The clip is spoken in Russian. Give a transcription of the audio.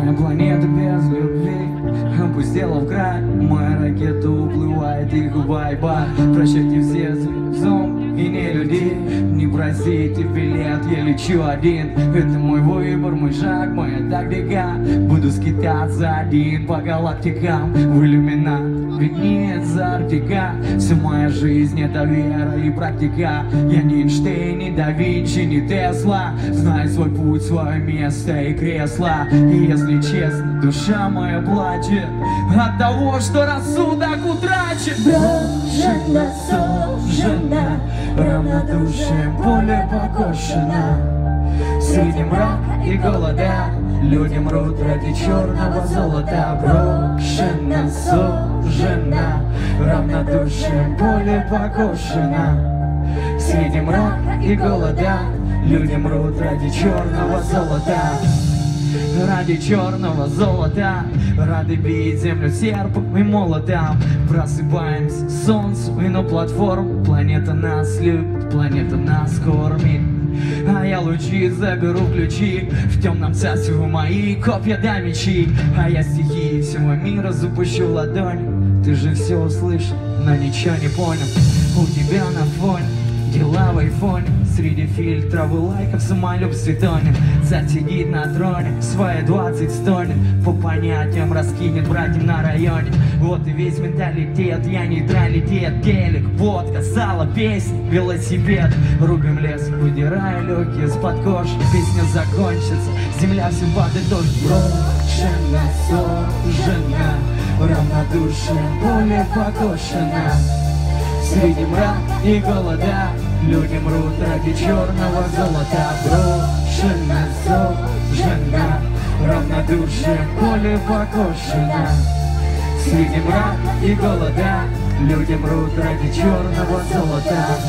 Моя планета без любви опустела в край. Моя ракета уплывает, их бай-бай. Прощайте все зомби и не людей. Не просите билет, я лечу один. Это мой выбор, мой шаг, моя тактика. Буду скитаться один по галактикам. В иллюминат виднеется Арктика. Вся моя жизнь это вера и практика. Я не Эйнштейн, не да Винчи, не Тесла. Знаю свой путь, свое место и кресло. И если честно, душа моя плачет от того, что рассудок утрачен. Брошена, сужена, равнодушием поле покошено. Среди мрака и голода люди мрут ради черного золота. Брошена, сужена, равнодушием поле покошено. Среди мрака и голода люди мрут ради черного золота. Ради черного золота, рады бить землю серпом и молотом. Просыпаемся солнцу и на платформу. Планета нас любит, планета нас кормит. А я лучи заберу ключи. В темном царстве вы мои копья да мечи. А я стихии всего мира запущу ладонь. Ты же все услышал, но ничего не понял. У тебя на фоне дела в айфоне. Среди фильтров и лайков самолюб светонет. Царь сидит на троне, свои 20 стонет. По понятиям раскинет братьям на районе. Вот и весь менталитет, я нейтралитет. Телек, водка, сало, песни, велосипед. Рубим лес, выдирая легкие из-под кожи. Песня закончится, земля все подытожит. Брошена, сужена, равнодушием поле покошено. Среди мрака и голода люди мрут ради черного золота. Брошена, сужена, равнодушием поле покошено. Среди мрака и голода люди мрут ради черного золота.